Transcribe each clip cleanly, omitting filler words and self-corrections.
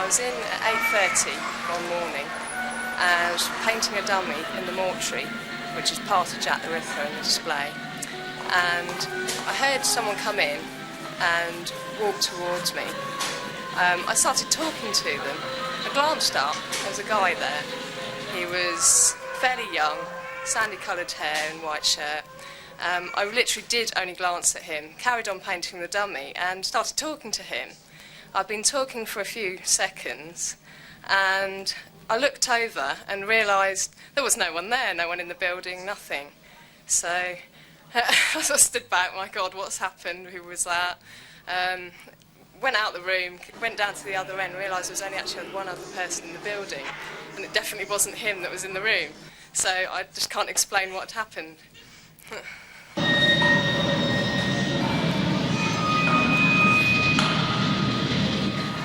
was in at 8:30 one morning and I was painting a dummy in the mortuary, which is part of Jack the Ripper in the display. And I heard someone come in and walk towards me. I started talking to them. I glanced up, there was a guy there. He was fairly young, sandy-coloured hair and white shirt. I literally did only glance at him, carried on painting the dummy and started talking to him. I'd been talking for a few seconds and I looked over and realised there was no one there, no one in the building, nothing. So I sort of stood back, my God, what's happened? Who was that? Went out the room, went down to the other end, realised there was only actually one other person in the building, and it definitely wasn't him that was in the room. So I just can't explain what had happened.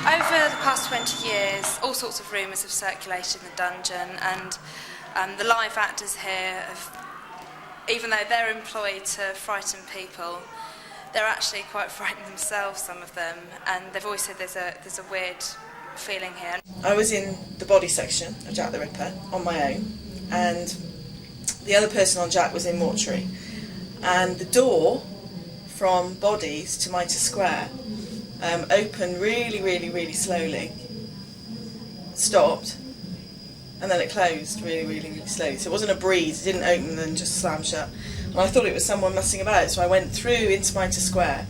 Over the past 20 years, all sorts of rumours have circulated in the dungeon, and the live actors here have, even though they're employed to frighten people, they're actually quite frightened themselves, some of them, and they've always said there's a weird feeling here. I was in the body section of Jack the Ripper on my own, and the other person on Jack was in mortuary, and the door from bodies to Mitre Square opened really slowly, stopped, and then it closed really slowly. So it wasn't a breeze, it didn't open and then just slam shut. And I thought it was someone messing about, so I went through into Mitre Square.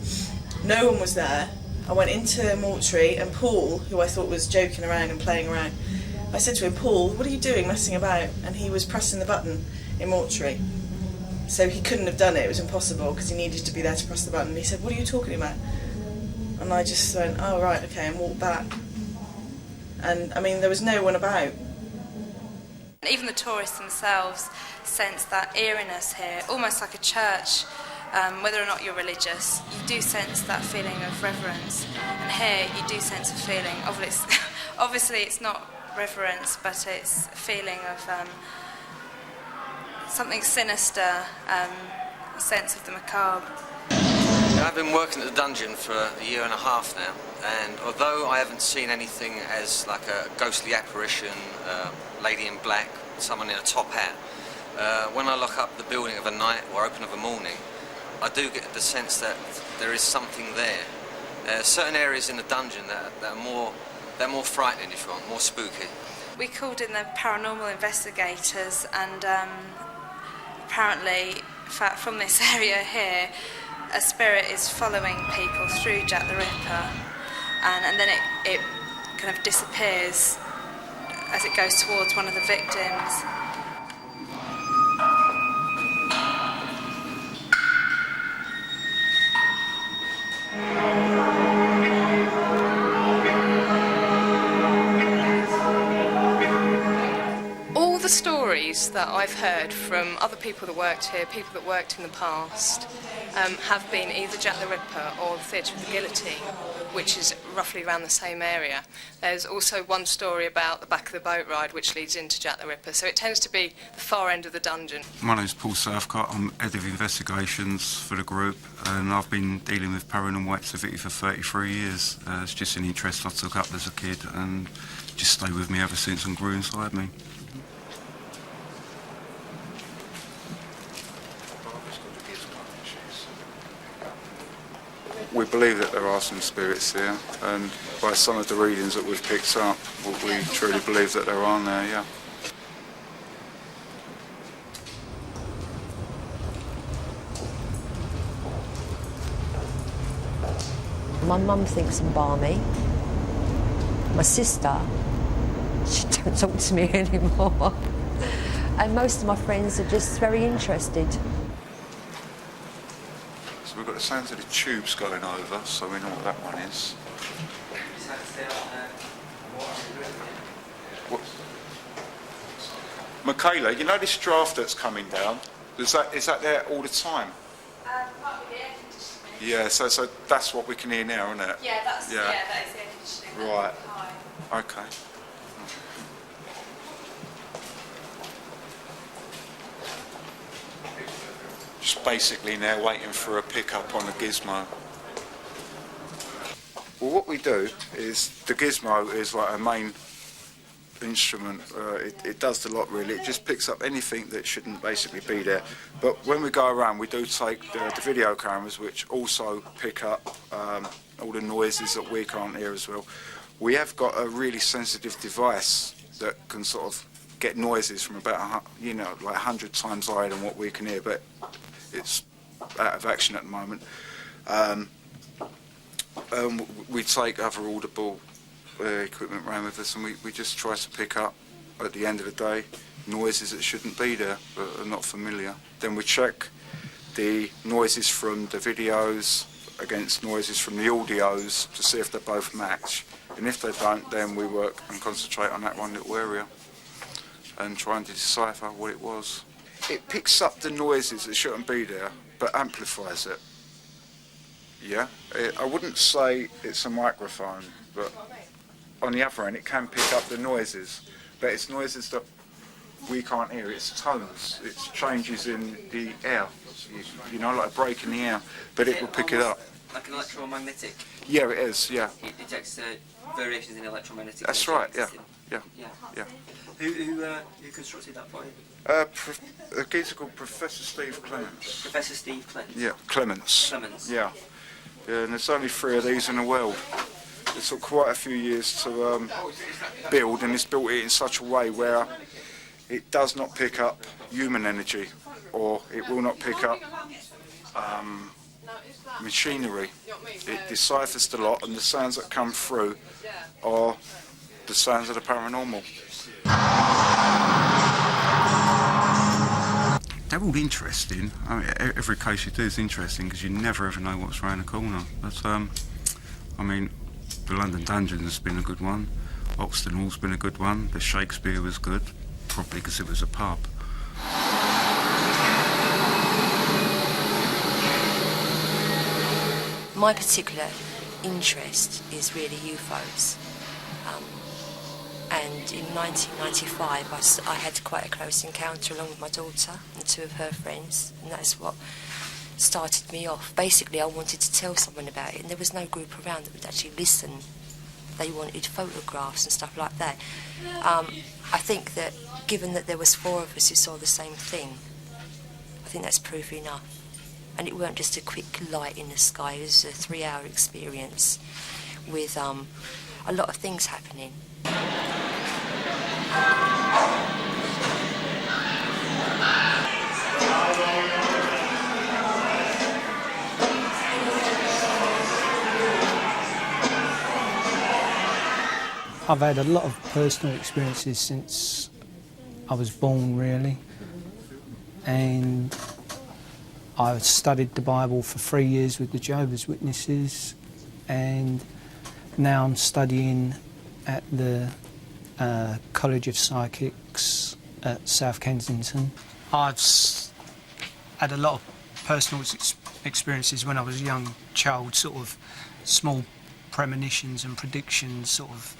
No one was there. I went into mortuary, and Paul, who I thought was joking around and playing around, I said to him, Paul, what are you doing messing about? And he was pressing the button in mortuary. So he couldn't have done it, it was impossible, because he needed to be there to press the button. And he said, what are you talking about? And I just went, oh right, okay, and walked back. And I mean, there was no one about. Even the tourists themselves sense that eeriness here, almost like a church. Whether or not you're religious, you do sense that feeling of reverence. And here you do sense a feeling of obviously it's not reverence, but it's a feeling of something sinister, a sense of the macabre. I've been working at the dungeon for a year and a half now, and although I haven't seen anything as like a ghostly apparition, lady in black, someone in a top hat, when I look up the building of a night or open of a morning, I do get the sense that there is something there. Certain areas in the dungeon that are more frightening, if you want, more spooky. We called in the paranormal investigators, and apparently, in fact, from this area here, a spirit is following people through Jack the Ripper, and then it kind of disappears as it goes towards one of the victims. All the stories that I've heard from other people that worked here, people that worked in the past, have been either Jack the Ripper or the Theatre of the Guillotine, which is roughly around the same area. There's also one story about the back of the boat ride, which leads into Jack the Ripper, so it tends to be the far end of the dungeon. My name's Paul Southcott, I'm Head of Investigations for the group, and I've been dealing with paranormal activity for 33 years. It's just an interest I took up as a kid and just stayed with me ever since and grew inside me. We believe that there are some spirits here, and by some of the readings that we've picked up, we truly believe that there are there, yeah. My mum thinks I'm balmy. My sister, she don't talk to me anymore. And most of my friends are just very interested. So we've got the sounds of the tubes going over, so we know what that one is. What? Michaela, you know this draft that's coming down? Is that there all the time? Might be the air conditioning. Yeah, so that's what we can hear now, isn't it? Yeah, that is the air conditioning. Right. High. Okay. Just basically now waiting for a pickup on the gizmo. Well, what we do is the gizmo is like a main instrument. It does the lot really. It just picks up anything that shouldn't basically be there. But when we go around, we do take the video cameras, which also pick up all the noises that we can't hear as well. We have got a really sensitive device that can sort of get noises from about, like 100 times higher than what we can hear, but it's out of action at the moment. We take other audible equipment around with us, and we just try to pick up, at the end of the day, noises that shouldn't be there, but are not familiar. Then we check the noises from the videos against noises from the audios to see if they both match. And if they don't, then we work and concentrate on that one little area and trying to decipher what it was. It picks up the noises that shouldn't be there, but amplifies it. Yeah, I wouldn't say it's a microphone, but on the other end it can pick up the noises, but it's noises that we can't hear. It's tones, it's changes in the air, you know, like a break in the air, but it will pick it up. Like an electromagnetic? Yeah, it is, yeah. It detects variations in electromagnetic. That's right, yeah. Who constructed that for you? A geezer called Professor Steve Clements. Professor Steve Clements? Yeah, Clements. Clements. Yeah. And there's only 3 of these in the world. It took quite a few years to build, and it's built it in such a way where it does not pick up human energy, or it will not pick up machinery. It deciphers the lot, and the sounds that come through are the sounds of the paranormal. They're all interesting. I mean, every case you do is interesting because you never ever know what's around the corner. But I mean, the London Dungeon has been a good one. Oxton Hall's been a good one. The Shakespeare was good, probably because it was a pub. My particular interest is really UFOs. And in 1995 I had quite a close encounter along with my daughter and 2 of her friends, and that's what started me off. Basically I wanted to tell someone about it, and there was no group around that would actually listen. They wanted photographs and stuff like that. I think that given that there was 4 of us who saw the same thing, I think that's proof enough. And it weren't just a quick light in the sky, it was a 3-hour experience with a lot of things happening. I've had a lot of personal experiences since I was born, really, and I studied the Bible for 3 years with the Jehovah's Witnesses, and now I'm studying at the College of Psychics at South Kensington. I've had a lot of personal experiences when I was a young child, sort of small premonitions and predictions, sort of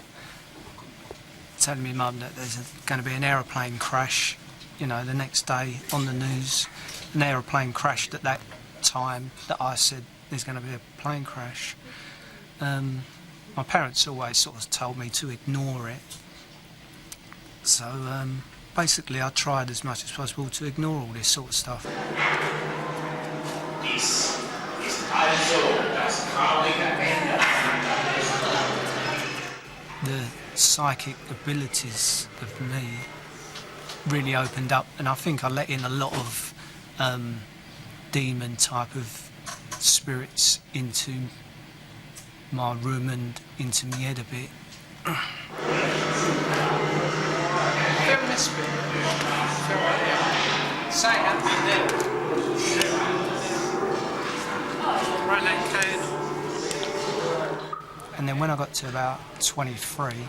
telling me mum that there's going to be an aeroplane crash, you know, the next day on the news. An aeroplane crashed at that time that I said there's going to be a plane crash. My parents always sort of told me to ignore it. So basically I tried as much as possible to ignore all this sort of stuff. This is also das traurige The psychic abilities of me really opened up, and I think I let in a lot of demon type of spirits into my room and into my head a bit. Film this bit. Film right here. Say happy there. Right leg code. And then when I got to about 23,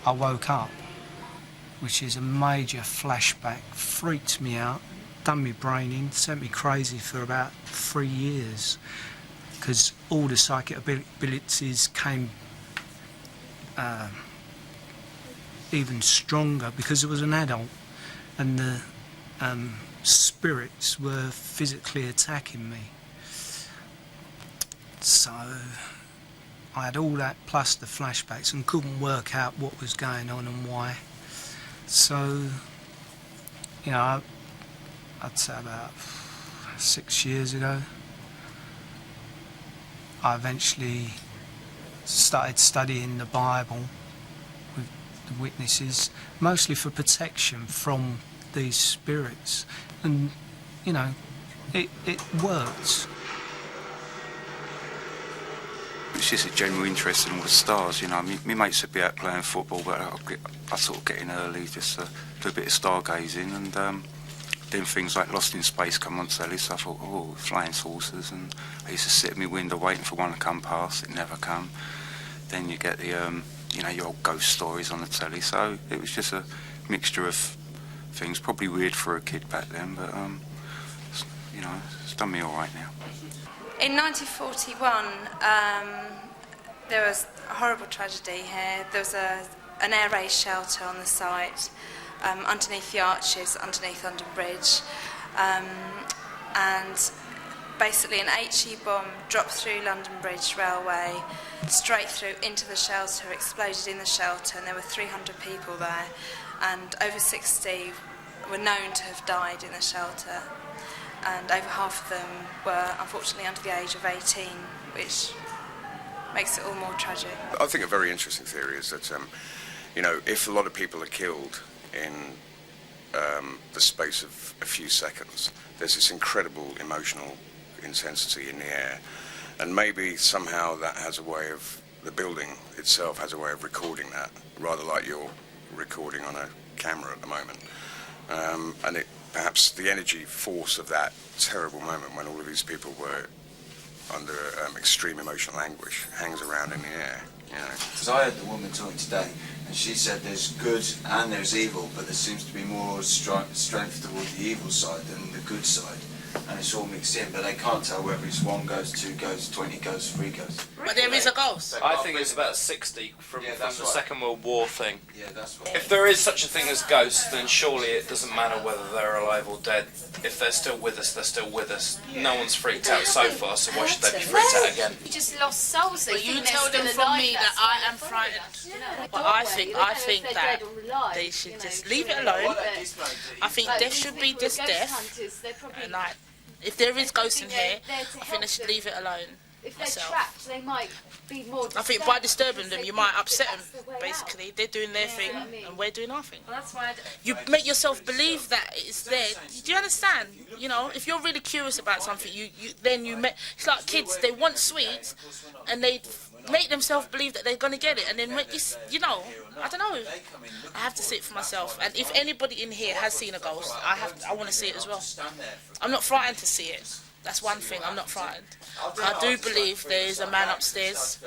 I woke up, which is a major flashback, freaked me out, done me brain in, sent me crazy for about 3 years, because all the psychic abilities came even stronger because I was an adult, and the spirits were physically attacking me. So I had all that plus the flashbacks and couldn't work out what was going on and why. So, you know, I'd say about 6 years ago, I eventually started studying the Bible with the witnesses, mostly for protection from these spirits. And, you know, it worked. It's just a general interest in all the stars, you know. My mates would be out playing football, but I sort of get in early just to do a bit of stargazing, and then things like Lost in Space come on telly, so I thought, oh, flying saucers, and I used to sit at my window waiting for one to come past. It never come. Then you get the, you know, your old ghost stories on the telly, so it was just a mixture of things, probably weird for a kid back then, but, you know, it's done me all right now. In 1941, there was a horrible tragedy here. There was an air raid shelter on the site, underneath the arches, underneath London Bridge, and basically an HE bomb dropped through London Bridge Railway, straight through into the shelter, exploded in the shelter, and there were 300 people there, and over 60 were known to have died in the shelter. And over half of them were unfortunately under the age of 18, which makes it all more tragic. I think a very interesting theory is that, you know, if a lot of people are killed in the space of a few seconds, there's this incredible emotional intensity in the air, and maybe somehow that has a way of, the building itself has a way of recording that, rather like you're recording on a camera at the moment. And it, perhaps the energy force of that terrible moment when all of these people were under extreme emotional anguish hangs around in the air, you know. Because I heard the woman talking today, and she said there's good and there's evil, but there seems to be more strength toward the evil side than the good side. And it's all mixed in, but they can't tell whether it's 1 ghost, 2 ghosts, 20 ghosts, 3 ghosts. But there is a ghost. I think it's about 60 from the Second World War thing. Yeah, that's right. If there is such a thing as ghosts, then surely it doesn't matter whether they're alive or dead. If they're still with us, they're still with us. No one's freaked out so far, so why should they be freaked out again? You just lost souls. But you tell them from me that I am frightened. But I think that they should just leave it alone. I think death should be just death. And like, if there is ghosts in here, I think they should leave it alone. If they're trapped, they might be more I think by disturbing them, you might upset them, basically. They're doing their thing, and we're doing our thing. You make yourself believe that it's there. Do you understand? You know, if you're really curious about something, it's like kids, they want sweets, and they make themselves believe that they're going to get it, and then you know, I don't know. I have to see it for myself, and if anybody in here has seen a ghost, I want to see it as well. I'm not frightened to see it. That's one thing, I'm not frightened. I do believe there is a man upstairs.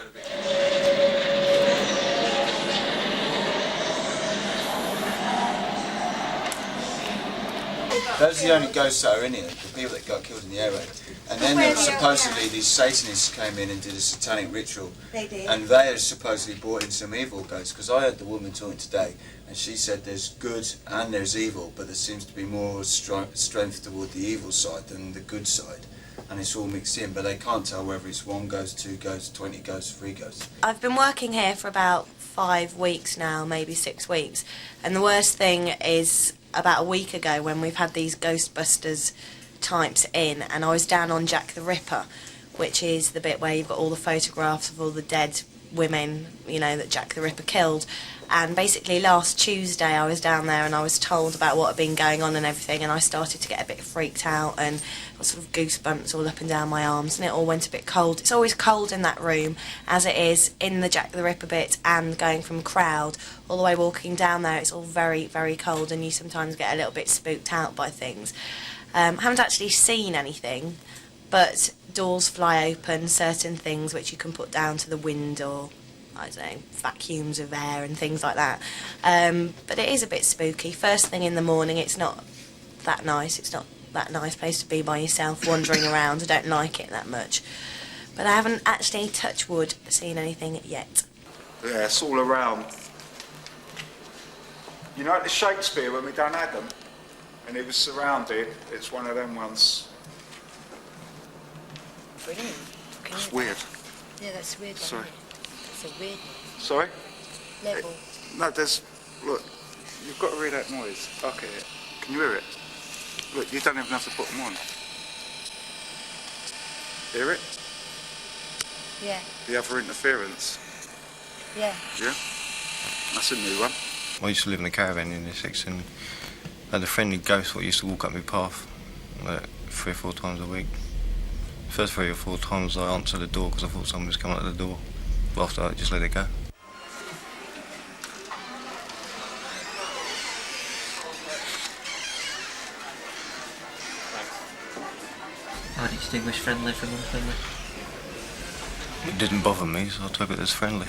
Those are the only ghosts that are in here, the people that got killed in the air raid. And then there was supposedly these Satanists came in and did a satanic ritual. They did. And they had supposedly brought in some evil ghosts, because I heard the woman talking today, and she said there's good and there's evil, but there seems to be more strength toward the evil side than the good side. And it's all mixed in, but they can't tell whether it's 1 ghost, 2 ghosts, 20 ghosts, 3 ghosts. I've been working here for about 5 weeks now, maybe 6 weeks, and the worst thing is about a week ago when we've had these Ghostbusters types in, and I was down on Jack the Ripper, which is the bit where you've got all the photographs of all the dead women, you know, that Jack the Ripper killed. And basically last Tuesday I was down there and I was told about what had been going on and everything, and I started to get a bit freaked out and got sort of goosebumps all up and down my arms, and it all went a bit cold. It's always cold in that room, as it is in the Jack the Ripper bit, and going from crowd all the way walking down there, it's all very, very cold, and you sometimes get a little bit spooked out by things. Haven't actually seen anything, but doors fly open, certain things which you can put down to the wind, or I don't know, vacuums of air and things like that. But it is a bit spooky. First thing in the morning, it's not that nice. It's not that nice place to be by yourself, wandering around. I don't like it that much. But I haven't actually, touch wood, seen anything yet. Yeah, it's all around. You know, at the Shakespeare, when we done Adam, and it was surrounded, it's one of them ones. Brilliant. It's weird. Yeah, that's weird. Sorry. It's a weird noise. Sorry? Level. No, there's... Look, you've got to hear that noise. Okay, can you hear it? Look, you don't even have to put them on. Hear it? Yeah. The other interference. Yeah. Yeah? That's a new one. I used to live in a caravan in Essex and had a friendly ghost that used to walk up my path 3 or 4 times a week. First 3 or 4 times I answered the door because I thought someone was coming out the door. But after that, I just let it go. How do you distinguish friendly from unfriendly? It didn't bother me, so I took it as friendly.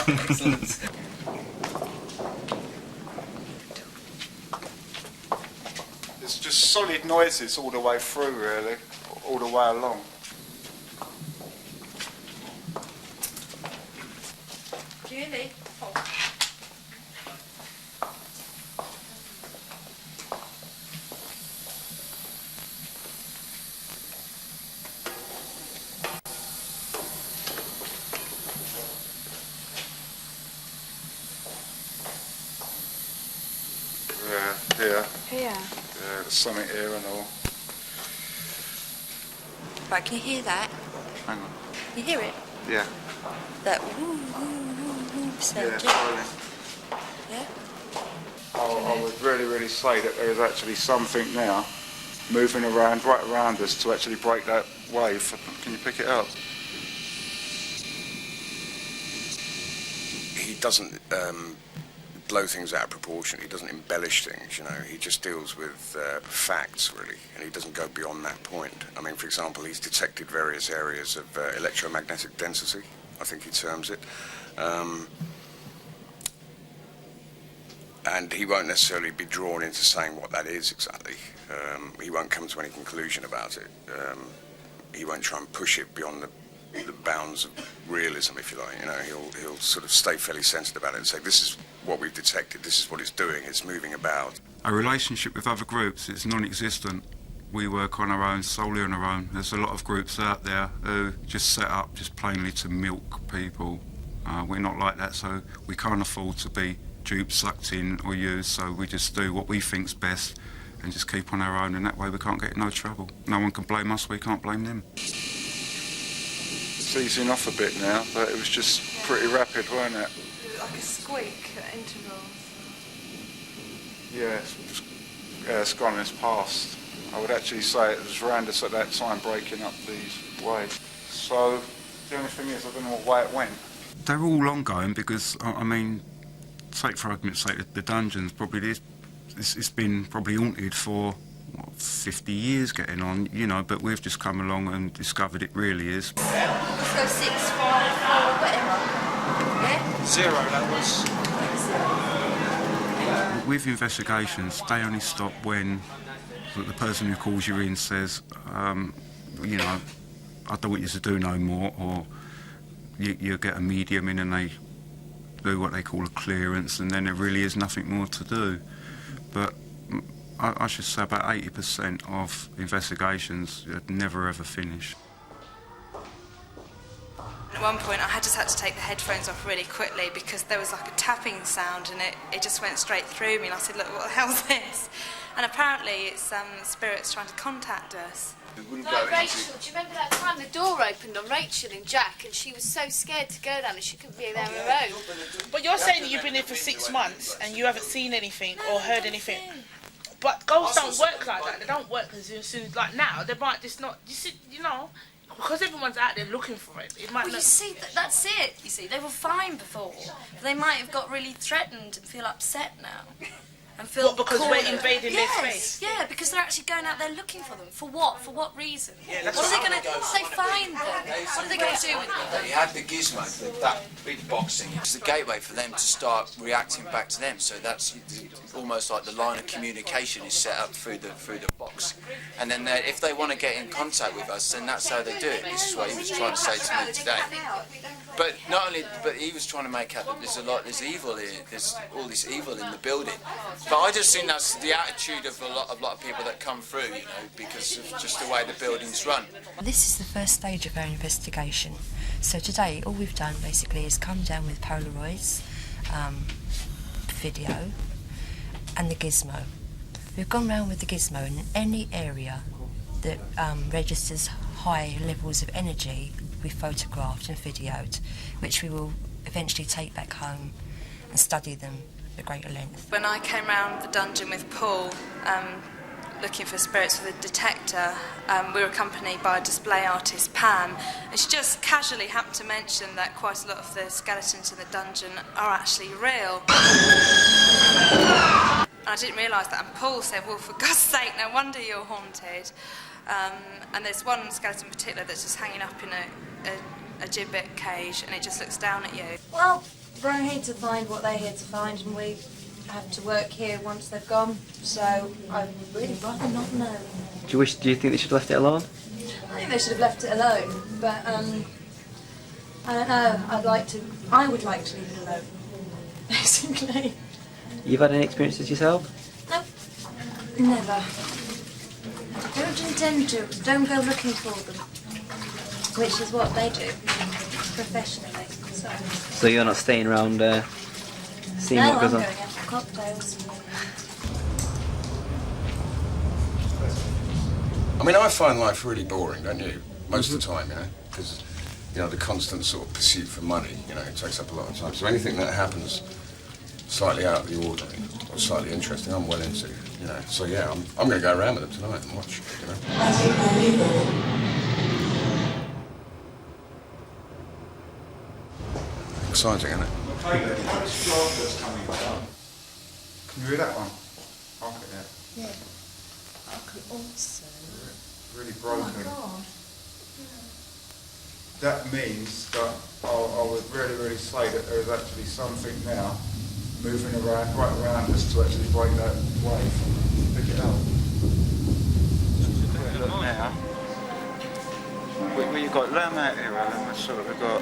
Excellent. It's just solid noises all the way through, really, all the way along. Do you hear me? Oh. Yeah, here. Here. Yeah, there's something here and all. Right, can you hear that? Hang on. You hear it? Yeah. That woo, woo, woo, woo sound. Yeah, slowly. Yeah? I would really say that there is actually something now moving around, right around us to actually break that wave. Can you pick it up? He doesn't blow things out of proportion. He doesn't embellish things, you know. He just deals with facts, really, and he doesn't go beyond that point. I mean, for example, he's detected various areas of electromagnetic density, I think he terms it. And he won't necessarily be drawn into saying what that is exactly. He won't come to any conclusion about it. He won't try and push it beyond the bounds of realism, if you like. You know, he'll sort of stay fairly centred about it and say, this is what we've detected, this is what it's doing, it's moving about. Our relationship with other groups is non-existent. We work on our own, solely on our own. There's a lot of groups out there who just set up just plainly to milk people. We're not like that, so we can't afford to be duped, sucked in or used, so we just do what we think's best and just keep on our own, and that way we can't get in no trouble. No one can blame us, we can't blame them. It's easing off a bit now, but it was just pretty rapid, weren't it? Like a squeak at intervals. Yeah, it's gone, it's past. I would actually say it was around us at that time breaking up these waves. So the only thing is, I don't know what way it went. They're all ongoing because, I mean, take for argument's sake, the dungeons probably it's been probably haunted for 50 years getting on, you know, but we've just come along and discovered it really is. Let's go 6, 5, 4, whatever. Yeah? 0, that was. With investigations, they only stop when the person who calls you in says, you know, I don't want you to do no more, or you get a medium in and they do what they call a clearance, and then there really is nothing more to do. But I should say about 80% of investigations never ever finish. At one point I just had to take the headphones off really quickly because there was like a tapping sound and it just went straight through me, and I said, look, what the hell's this? And apparently it's spirits trying to contact us. Like Rachel, do you remember that time the door opened on Rachel and Jack and she was so scared to go down and she couldn't be there on her own? But you're saying that you've been here for 6 months and you haven't seen anything or heard anything. But ghosts don't work like that. They don't work as soon as, like now, they might just not, you see, you know, because everyone's out there looking for it. It might Well, you see, that's it. You see, they were fine before. But they might have got really threatened and feel upset now. And feel What, because we're cornered. invading their Yes, space? yeah, because they're actually going out there looking for them. For what? For what reason? Yeah, what are they going to... They find them. What are they going to do with them? You had the gizmo, that big box thing. It's the gateway for them to start reacting back to them. So that's almost like the line of communication is set up through the box. books, and then if they want to get in contact with us, then that's how they do it. This is what he was trying to say to me today. But not only, but he was trying to make out that there's evil here, there's all this evil in the building. But I just think that's the attitude of a lot of people that come through, you know, because of just the way the building's run. This is the first stage of our investigation. So today, all we've done basically is come down with Polaroids, video, and the gizmo. We've gone round with the gizmo in any area that registers high levels of energy. We photographed and videoed, which we will eventually take back home and study them at greater length. When I came round the dungeon with Paul, looking for spirits with a detector, we were accompanied by a display artist, Pam, and she just casually happened to mention that quite a lot of the skeletons in the dungeon are actually real. I didn't realise that, and Paul said, well, for God's sake, no wonder you're haunted. And there's one skeleton in particular that's just hanging up in a gibbet cage, and it just looks down at you. Well, we're here to find what they're here to find, and we have to work here once they've gone, so I'd really rather not know. Do you think they should have left it alone? I think they should have left it alone, but I don't know, I would like to leave it alone, basically. You've had any experiences yourself? Nope, never. Don't intend to, don't go looking for them, which is what they do, professionally. So you're not staying around seeing what goes on? No, I'm going out for cocktails. I mean, I find life really boring, don't you? Most of the time, you know, because, you know, the constant sort of pursuit for money, you know, it takes up a lot of time. So anything that happens slightly out of the ordinary or slightly interesting, I'm well into, you know. So yeah, I'm going to go around with them tonight and watch, you know. Exciting, isn't it? Can you hear that one? I'll get that. Yeah. I could also... Really broken. Oh my God. That means that I would really say that there is actually something now moving around, right around us to actually break that wave. Pick it up. Look now. You've got Lamb out here, Alan. That's sort of we've got.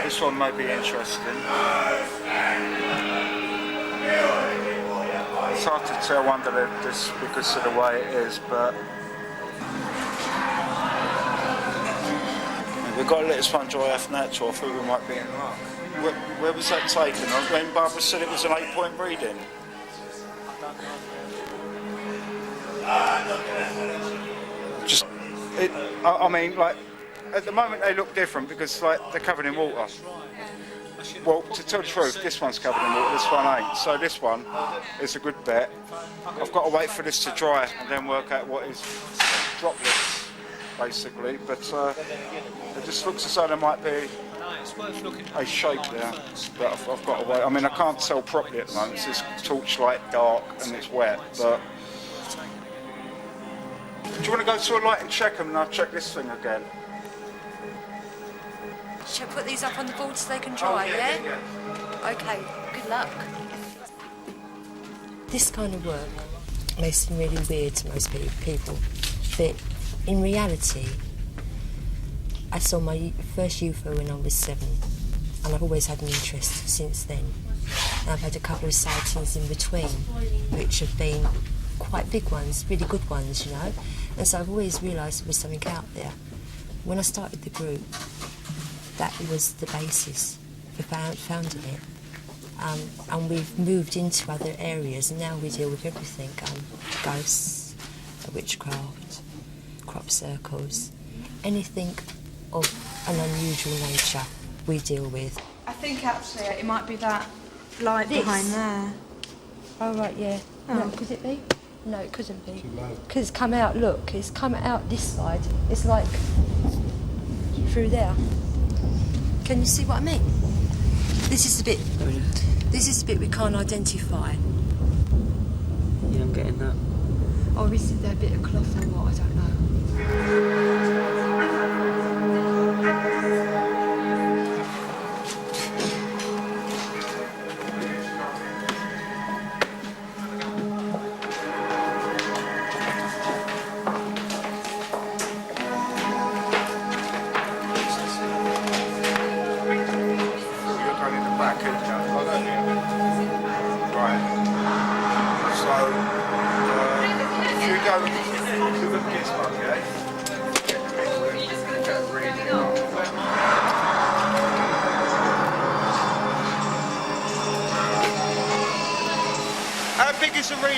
This one may be interesting. It's hard to tell under this because of the way it is, but we've got to let this one dry off natural. I thought we might be in luck. Where was that taken? When Barbara said it was an 8-point reading? I mean, like, at the moment they look different because, like, they're covered in water. Well, to tell the truth, this one's covered in water, this one ain't. So this one is a good bet. I've got to wait for this to dry and then work out what is droplets, basically. But it just looks as though there might be a shape there. But I've got to wait. I mean, I can't tell properly at the moment. It's torchlight, dark, and it's wet. But do you want to go to a light and check them, and I'll check this thing again? Shall I put these up on the board so they can dry, yeah? Okay, good luck. This kind of work may seem really weird to most people, but in reality, I saw my first UFO when I was 7, and I've always had an interest since then. And I've had a couple of sightings in between, which have been quite big ones, really good ones, you know? And so I've always realised there was something out there. When I started the group, that was the basis for founding it. And we've moved into other areas, and now we deal with everything. Ghosts, witchcraft, crop circles, anything of an unusual nature we deal with. I think actually it might be that light behind there. Oh, right, yeah. Oh. No, could it be? No, it couldn't be. Because it's come out, look, it's come out this side. It's like through there. Can you see what I mean? This is the bit we can't identify. Yeah, I'm getting that. Or is it a bit of cloth or what? I don't know.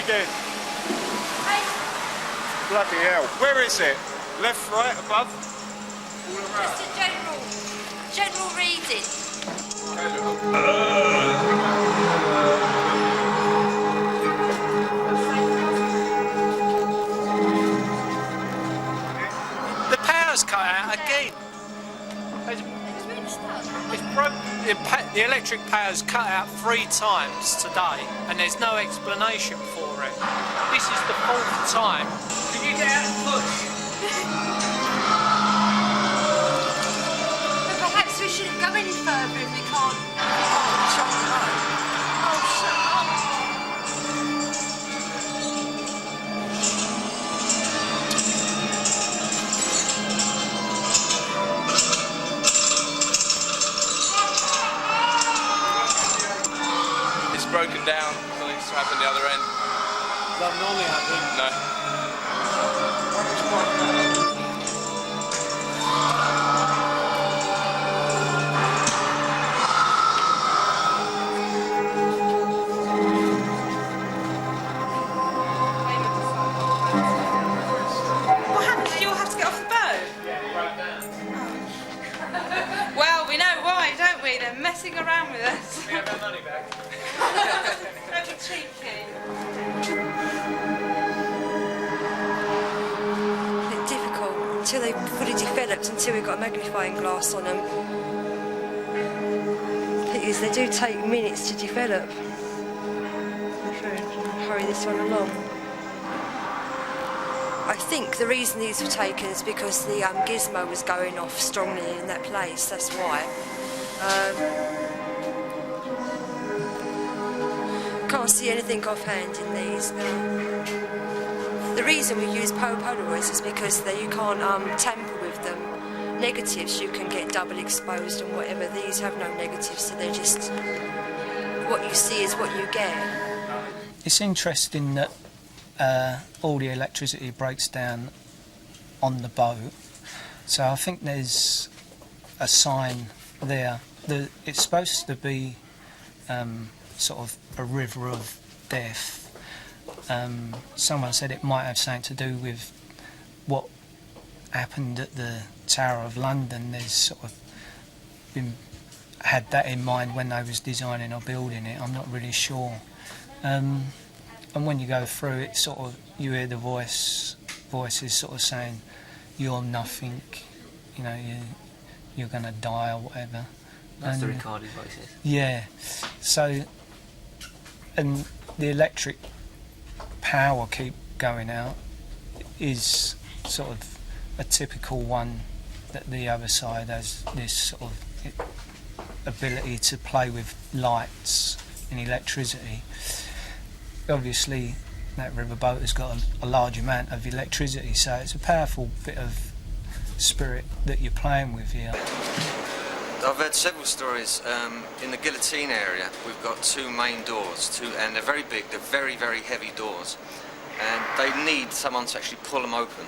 reading? Bloody hell. Where is it? Left, right, above? All around? Just a general reading. The power's cut out again. It's broke. The electric power's cut out 3 times today, and there's no explanation for it. This is the 4th time. Can you get out and push? But perhaps we shouldn't go any further if we can't shut the road. Oh, shut up! Broken down, something's happened the other end. Does that normally happen? No. What happened? Did you all have to get off the boat? Well, we know why, don't we? They're messing around with us. We have our money back. Don't be cheeky. They're difficult until they've fully developed, until we've got a magnifying glass on them. The thing is, they do take minutes to develop. Hurry this one along. I think the reason these were taken is because the gizmo was going off strongly in that place, that's why. Can't see anything offhand in these. The reason we use Polaroids is because you can't tamper with them. Negatives you can get double exposed and whatever. These have no negatives, so they're just what you see is what you get. It's interesting that all the electricity breaks down on the boat, so I think there's a sign there that it's supposed to be sort of a river of death. Someone said it might have something to do with what happened at the Tower of London. There's sort of had that in mind when they was designing or building it. I'm not really sure. And when you go through it, sort of you hear the voices sort of saying, "You're nothing," you know, you're going to die or whatever. That's the recorded voices. Yeah. So, and the electric power keep going out is sort of a typical one that the other side has, this sort of ability to play with lights and electricity. Obviously that riverboat has got a large amount of electricity, so it's a powerful bit of spirit that you're playing with here. I've heard several stories. In the guillotine area, we've got 2 main doors, and they're very big, they're very, very heavy doors, and they need someone to actually pull them open.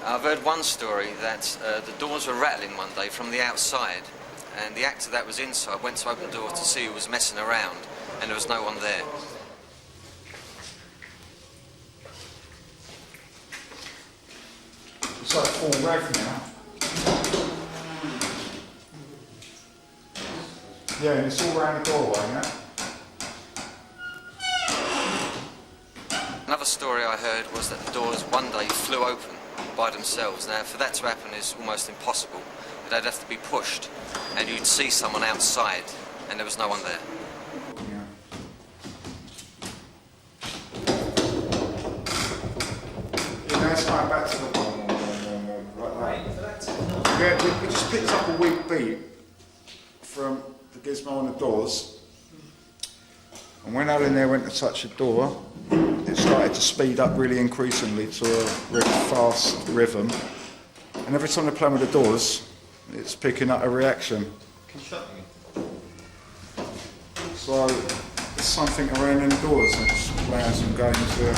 I've heard one story that the doors were rattling one day from the outside, and the actor that was inside went to open the door to see who was messing around, and there was no one there. It's like full rev now. Yeah, and it's all around the doorway, yeah? Another story I heard was that the doors one day flew open by themselves. Now, for that to happen is almost impossible. They'd have to be pushed, and you'd see someone outside, and there was no one there. Yeah, now it's going back to the right. Yeah, we just picked up a weak beat from the gizmo on the doors, and when Alan there went to touch the door, it started to speed up really increasingly to a really fast rhythm, and every time they play with the doors, it's picking up a reaction. Can you shut me? So there's something around in the doors, and it's playing some games there.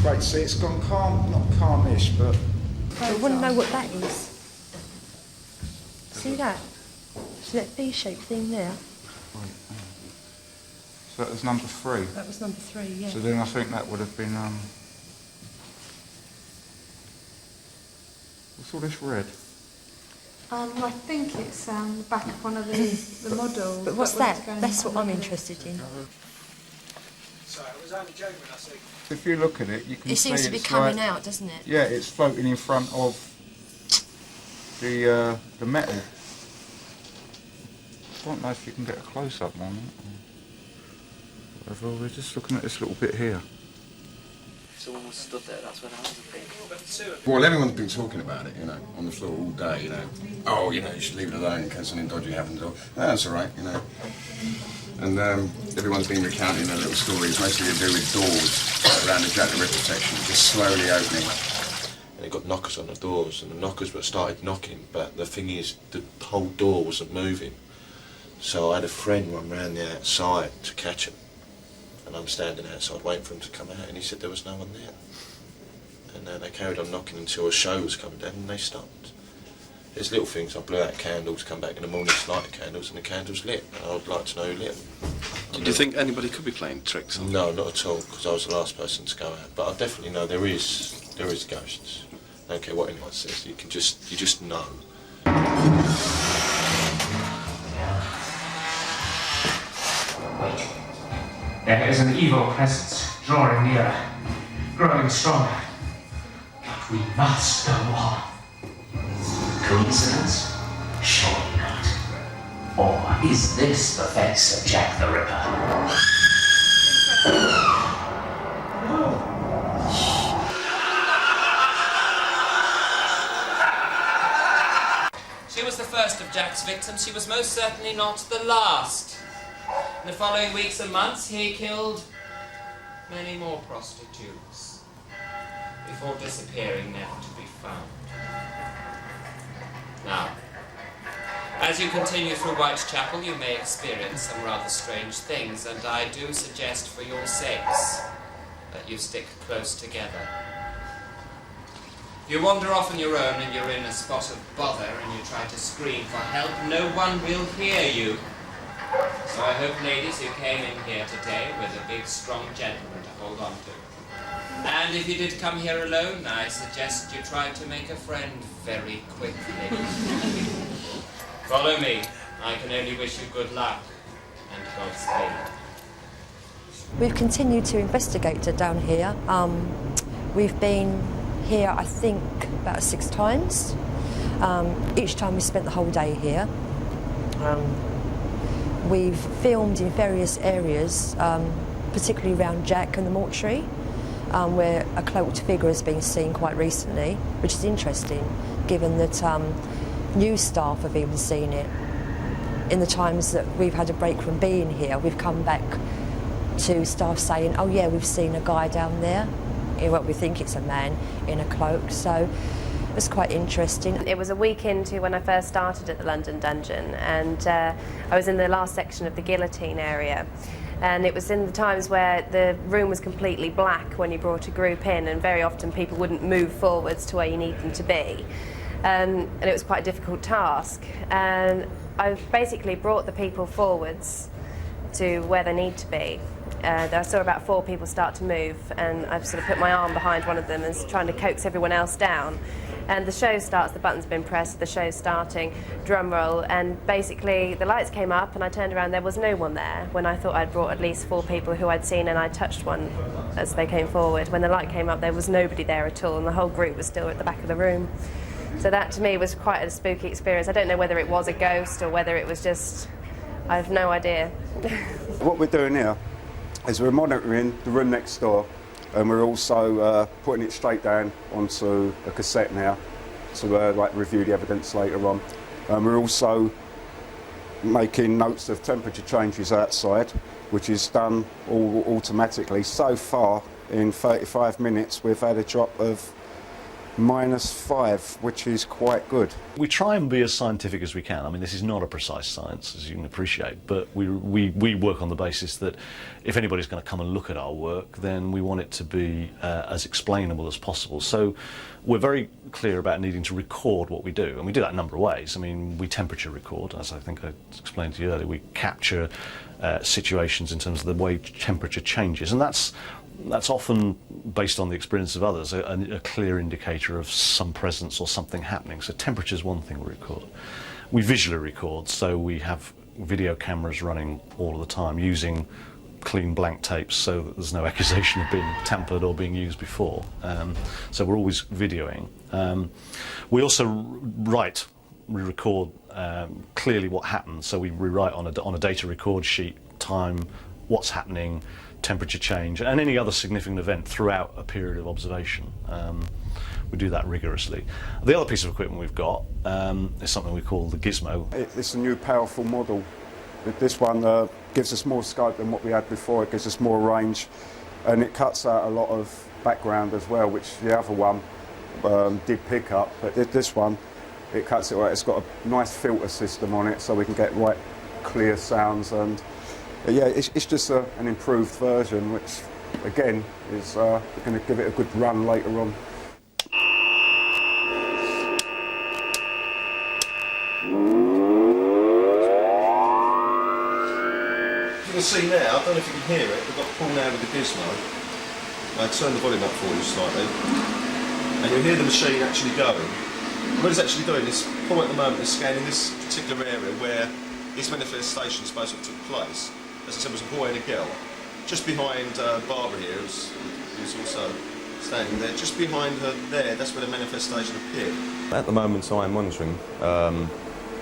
Great, see, it's gone calm, not calmish, but... I want to know what that is. See that? See that V-shaped thing there? Right, so that was number 3? That was number 3, yeah. So then I think that would have been, what's all this red? I think it's the back of one of the models. But what's that? That's what I'm interested in. Sorry, I was only joking when I said... If you look at it, you can see it seems to be it's coming like, out, doesn't it? Yeah, it's floating in front of the metal. I don't know if you can get a close-up on it. Whatever, we're just looking at this little bit here. Someone was stood there, that's when I was a bit... Well, everyone's been talking about it, you know, on the floor all day, you know. Oh, you know, you should leave it alone in case something dodgy happens. Or, that's all right, you know. And everyone's been recounting their little stories, mostly to do with doors around the Jack the Ripper section, just slowly opening. And it got knockers on the doors, and the knockers started knocking, but the thing is, the whole door wasn't moving. So I had a friend run round the outside to catch him. And I'm standing outside waiting for him to come out, and he said there was no one there. And they carried on knocking until a show was coming down, and they stopped. There's little things, I blew out candles, come back in the morning, lighted candles, and the candles lit. And I would like to know who lit them. Did you think anybody could be playing tricks on? No, not at all, because I was the last person to go out. But I definitely know there is ghosts. I don't care what anyone says, you just know. There is an evil presence drawing nearer, growing stronger. But we must go on. Coincidence? Surely not. Or is this the face of Jack the Ripper? She was the first of Jack's victims. She was most certainly not the last. In the following weeks and months, he killed many more prostitutes before disappearing, never to be found. Now, as you continue through Whitechapel, you may experience some rather strange things, and I do suggest for your sakes that you stick close together. If you wander off on your own and you're in a spot of bother and you try to scream for help, no one will hear you. So I hope, ladies, you came in here today with a big, strong gentleman to hold on to. And if you did come here alone, I suggest you try to make a friend very quickly. Follow me. I can only wish you good luck and Godspeed. We've continued to investigate down here. We've been here, I think, about 6 times. Each time we spent the whole day here. We've filmed in various areas, particularly around Jack and the mortuary, where a cloaked figure has been seen quite recently, which is interesting, given that news staff have even seen it. In the times that we've had a break from being here, we've come back to staff saying, oh yeah, we've seen a guy down there. Well, we think it's a man in a cloak, so it's quite interesting. It was a week into when I first started at the London Dungeon, and I was in the last section of the guillotine area. And it was in the times where the room was completely black when you brought a group in, and very often people wouldn't move forwards to where you need them to be. And it was quite a difficult task. And I've basically brought the people forwards to where they need to be. I saw about 4 people start to move, and I've sort of put my arm behind one of them and trying to coax everyone else down. And the show starts, the button's been pressed, the show's starting, drum roll, and basically the lights came up and I turned around, there was no one there, when I thought I'd brought at least 4 people who I'd seen, and I touched one as they came forward. When the light came up, there was nobody there at all, and the whole group was still at the back of the room. So that to me was quite a spooky experience. I don't know whether it was a ghost or whether it was just, I have no idea. What we're doing here is we're monitoring the room next door, and we're also putting it straight down onto a cassette now to like review the evidence later on. We're also making notes of temperature changes outside, which is done all automatically. So far, in 35 minutes, we've had a drop of -5, which is quite good. We try and be as scientific as we can. I mean, this is not a precise science, as you can appreciate, but we work on the basis that if anybody's going to come and look at our work, then we want it to be as explainable as possible. So we're very clear about needing to record what we do, and we do that a number of ways. I mean, we temperature record, as I think I explained to you earlier. We capture situations in terms of the way temperature changes, and that's often, based on the experience of others, a clear indicator of some presence or something happening. So temperature is one thing we record. We visually record, so we have video cameras running all of the time using clean blank tapes so that there's no accusation of being tampered or being used before. So we're always videoing. We also we record clearly what happens, so we write on a data record sheet time, what's happening, temperature change, and any other significant event throughout a period of observation. We do that rigorously. The other piece of equipment we've got is something we call the gizmo. It's a new powerful model. This one gives us more scope than what we had before. It gives us more range, and it cuts out a lot of background as well, which the other one did pick up, but this one, it cuts it right. It's got a nice filter system on it, so we can get right clear sounds, and yeah, it's just an improved version, which again is we're going to give it a good run later on. You can see now, I don't know if you can hear it, we've got Paul now with the gizmo. I turn the volume up for you slightly, and you'll hear the machine actually going. What it's actually doing is, Paul at the moment is scanning this particular area where this manifestation supposedly took place. As I said, was a boy and a girl. Just behind Barbara here, who's also standing there, just behind her there, that's where the manifestation appeared. At the moment I'm monitoring the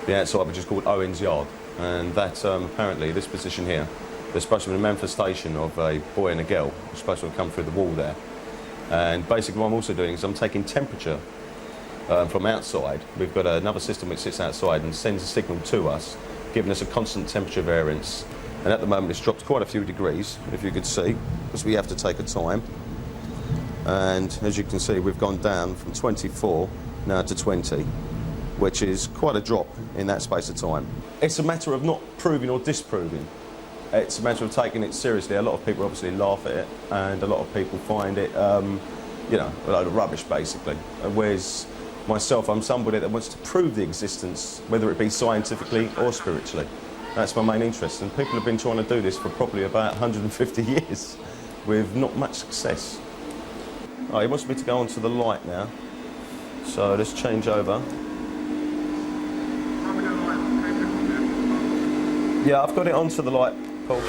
outside, which is called Owen's Yard, and that apparently, this position here, there's supposed to be a manifestation of a boy and a girl who's supposed to have come through the wall there. And basically what I'm also doing is I'm taking temperature from outside. We've got another system which sits outside and sends a signal to us, giving us a constant temperature variance. And at the moment it's dropped quite a few degrees, if you could see, because we have to take a time. And as you can see, we've gone down from 24 now to 20, which is quite a drop in that space of time. It's a matter of not proving or disproving. It's a matter of taking it seriously. A lot of people obviously laugh at it, and a lot of people find it, you know, a load of rubbish, basically. Whereas myself, I'm somebody that wants to prove the existence, whether it be scientifically or spiritually. That's my main interest, and people have been trying to do this for probably about 150 years with not much success. Oh, he wants me to go onto the light now, so let's change over. Yeah, I've got it onto the light, Paul.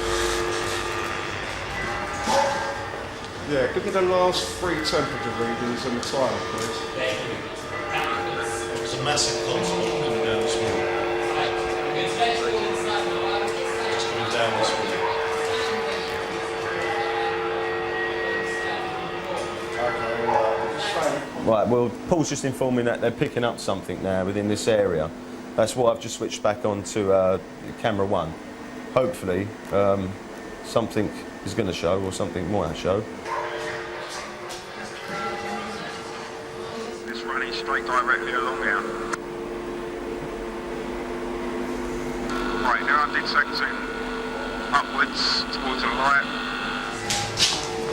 Yeah, give me the last 3 temperature readings and the timer, please. It's a massive console coming down this morning. Just coming down this morning. Right, well, Paul's just informed me that they're picking up something now within this area. That's why I've just switched back onto camera 1. Hopefully, something is going to show, or something might show. It's running straight directly along here. Right, now I'm detecting upwards towards the light.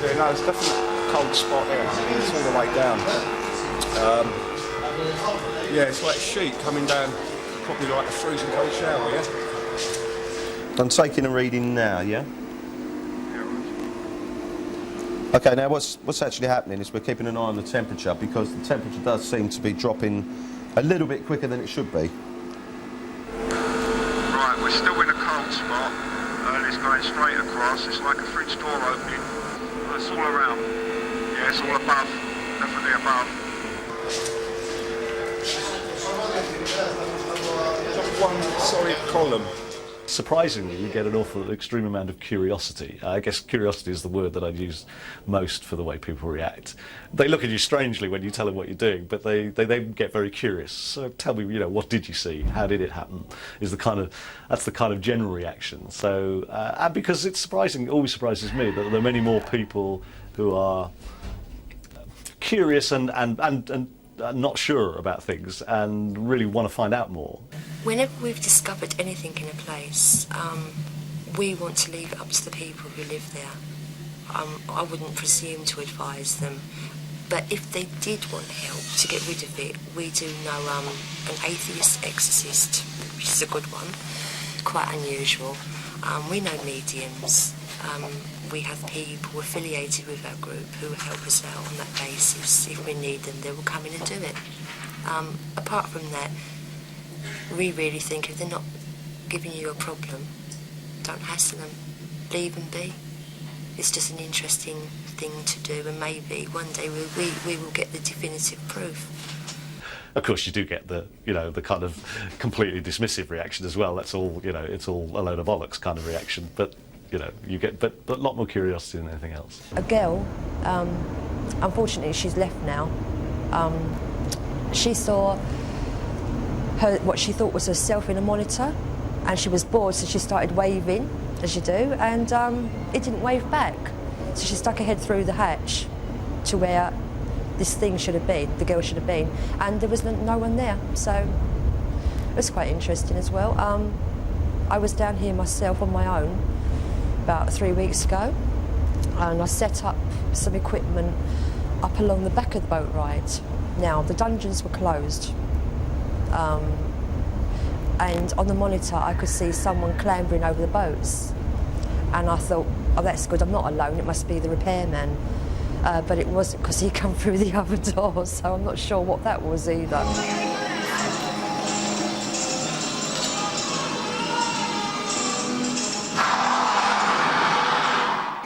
Yeah, no, it's definitely a cold spot here. It's all the way down. Yeah, it's like sheet coming down, probably like a freezing cold shower, yeah? I'm taking a reading now, yeah? Okay, now what's actually happening is we're keeping an eye on the temperature, because the temperature does seem to be dropping a little bit quicker than it should be. Right, we're still in a cold spot, and it's going straight across. It's like a fridge door opening. It's all around. Yeah, it's all above. Definitely above. Just one solid column. Surprisingly, you get an extreme amount of curiosity. I guess curiosity is the word that I'd use most for the way people react. They look at you strangely when you tell them what you're doing, but they get very curious. So tell me, you know, what did you see? How did it happen? That's the kind of general reaction. So, and because it's surprising, it always surprises me that there are many more people who are curious and not sure about things and really want to find out more. Whenever we've discovered anything in a place, we want to leave it up to the people who live there. I wouldn't presume to advise them, but if they did want help to get rid of it, we do know an atheist exorcist, which is a good one, quite unusual. We know mediums. We have people affiliated with our group who help us out on that basis. If we need them, they will come in and do it. Apart from that, we really think if they're not giving you a problem, don't hassle them, leave them be. It's just an interesting thing to do, and maybe one day we will get the definitive proof. Of course, you do get the kind of completely dismissive reaction as well. That's all, it's all a load of bollocks kind of reaction. But you get but a lot more curiosity than anything else. A girl, unfortunately, she's left now. She saw what she thought was herself in a monitor, and she was bored, so she started waving, as you do, and it didn't wave back. So she stuck her head through the hatch to where this thing should have been, the girl should have been, and there was no one there. So it was quite interesting as well. I was down here myself on my own about 3 weeks ago, and I set up some equipment up along the back of the boat ride. Now, the dungeons were closed, and on the monitor I could see someone clambering over the boats, and I thought, oh, that's good, I'm not alone, it must be the repairman. But it wasn't, because he come through the other door, so I'm not sure what that was either.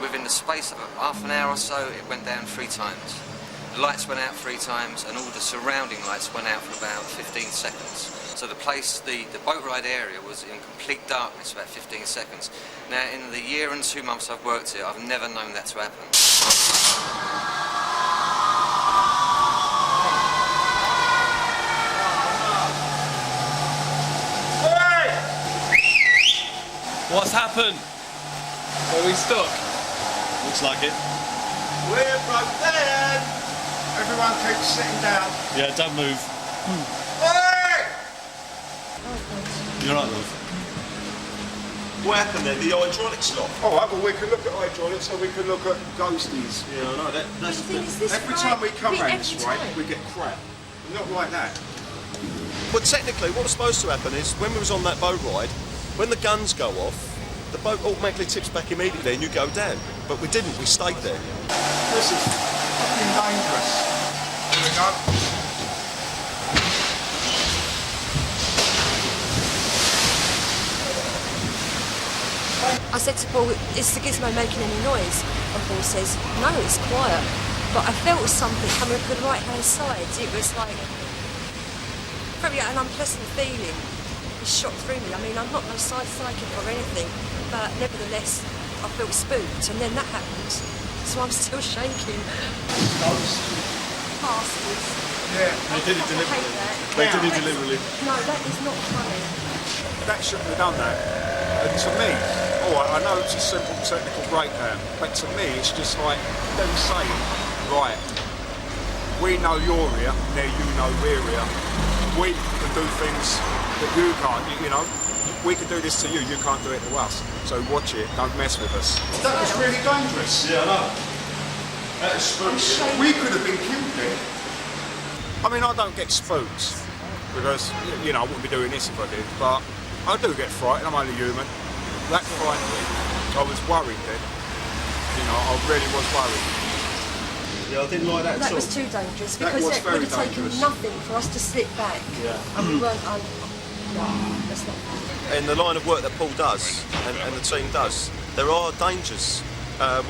Within the space of half an hour or so, it went down 3 times. The lights went out 3 times, and all the surrounding lights went out for about 15 seconds. So the place, the boat ride area was in complete darkness for about 15 seconds. Now, in the year and 2 months I've worked here, I've never known that to happen. What's happened? Are we stuck? Looks like it. We're broke down. Everyone keeps sitting down. Yeah, don't move. Hey! You're right, love. What happened then? The hydraulics stopped? All right, well, we can look at hydraulics, or we can look at ghosties. Yeah, I know. That's every time we come round this way, we get crap. Not like that. Well, technically, what was supposed to happen is when we was on that boat ride, when the guns go off, the boat automatically tips back immediately and you go down. But we didn't, we stayed there. This is fucking dangerous. Here we go. I said to Paul, is the gizmo making any noise? And Paul says, no, it's quiet. But I felt something coming up the right-hand side. It was like very an unpleasant feeling. It shot through me. I mean, I'm not no psychic or anything, but nevertheless, I felt spooked, and then that happened. So I'm still shaking. Bastards. Yeah. They did it deliberately. They did it deliberately. No, that is not funny. That shouldn't have done that. And to me, I know it's a simple technical breakdown, but to me it's just like them saying, right, we know you're here, now you know we're here. We can do things that you can't, we can do this to you, you can't do it to us. So watch it, don't mess with us. That was really dangerous. Yeah, I know. That is spooky. We could have been killed there. I mean, I don't get spooked, because, I wouldn't be doing this if I did, but I do get frightened, I'm only human. That frightened me. I was worried then. I really was worried. Yeah, I didn't like that at all. That was too dangerous, because it would have taken nothing for us to slip back. Yeah. And we weren't that's not In the line of work that Paul does, and the team does, there are dangers,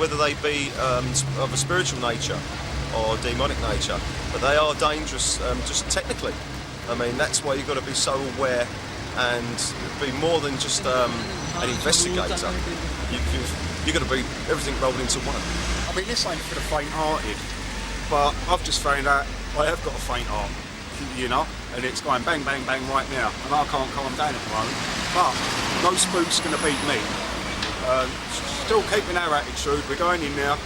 whether they be of a spiritual nature or demonic nature, but they are dangerous just technically. I mean, that's why you've got to be so aware and be more than just an investigator. You've got to be everything rolled into one. I mean, this ain't for the faint-hearted, but I've just found out I have got a faint heart, and it's going bang, bang, bang right now, and I can't calm down at the moment. But no spook's going to beat me. Still keeping our attitude, we're going in now,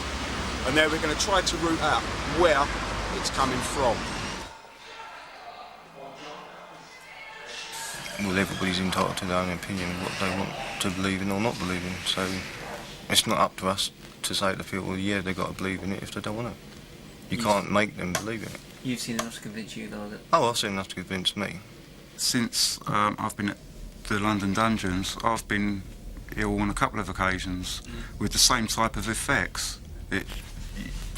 and now we're going to try to root out where it's coming from. well, everybody's entitled to their own opinion of what they want to believe in or not believe in. So it's not up to us to say to people, yeah, they've got to believe in it if they don't want to. You can't make them believe in it. You've seen enough to convince you, though, that... Oh, I've seen enough to convince me. Since I've been at the London dungeons, I've been ill on a couple of occasions with the same type of effects.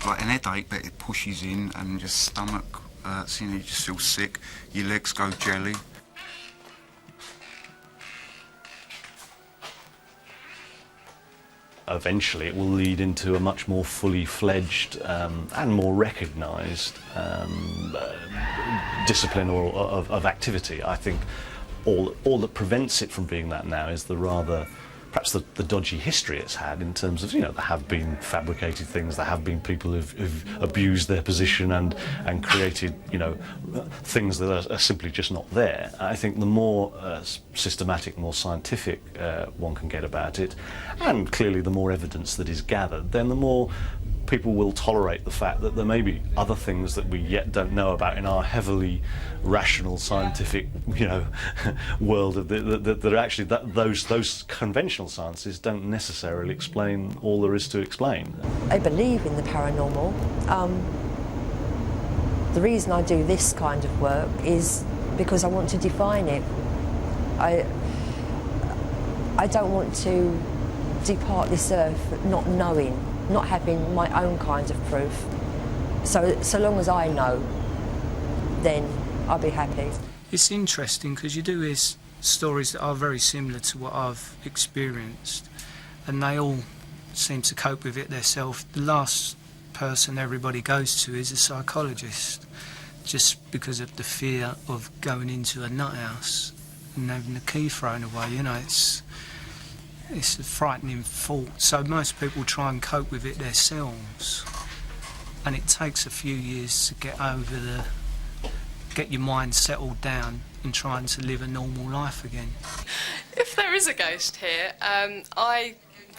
Like an headache, but it pushes in, and your stomach hurts, you just feel sick, your legs go jelly. Eventually it will lead into a much more fully fledged and more recognised discipline or of activity. I think all that prevents it from being that now is perhaps the dodgy history it's had, in terms of, there have been fabricated things, there have been people who've abused their position and created, things that are simply just not there. I think the more systematic, more scientific one can get about it, and clearly the more evidence that is gathered, then the more people will tolerate the fact that there may be other things that we yet don't know about in our heavily rational, scientific, world that are actually those conventional sciences don't necessarily explain all there is to explain. I believe in the paranormal. The reason I do this kind of work is because I want to define it. I don't want to depart this earth not knowing, not having my own kind of proof. So long as I know, then I'll be happy. It's interesting because you do hear stories that are very similar to what I've experienced, and they all seem to cope with it themselves. The last person everybody goes to is a psychologist, just because of the fear of going into a nut house and having the key thrown away. It's a frightening thought. So most people try and cope with it themselves, and it takes a few years to get your mind settled down and trying to live a normal life again. If there is a ghost here, I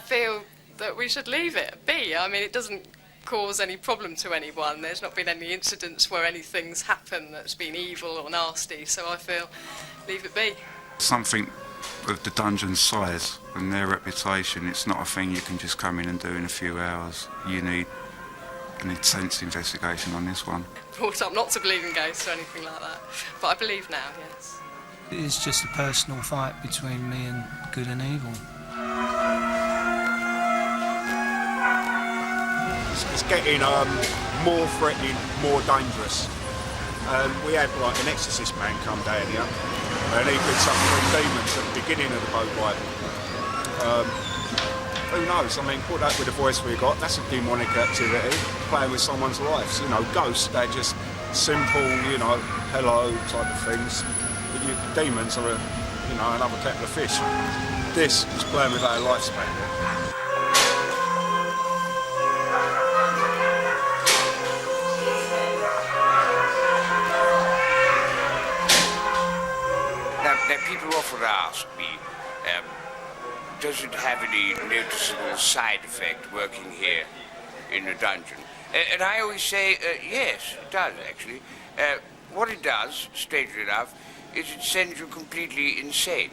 feel that we should leave it be. I mean, it doesn't cause any problem to anyone. There's not been any incidents where anything's happened that's been evil or nasty, so I feel leave it be. Something of the dungeon's size and their reputation, it's not a thing you can just come in and do in a few hours. You need an intense investigation on this one. Brought up not to believe in ghosts or anything like that, but I believe now, yes. It is just a personal fight between me and good and evil. It's getting more threatening, more dangerous. We had an exorcist man come down here, and he picks up 3 demons at the beginning of the boat ride. Who knows? I mean, put that with the voice we got, that's a demonic activity, playing with someone's lives. Ghosts, they're just simple, hello type of things. But demons are, another kettle of fish. This is playing with our lifespan. Now people often ask me, does it have any noticeable side effect working here in the dungeon? And I always say, yes, it does actually. What it does, strangely enough, is it sends you completely insane.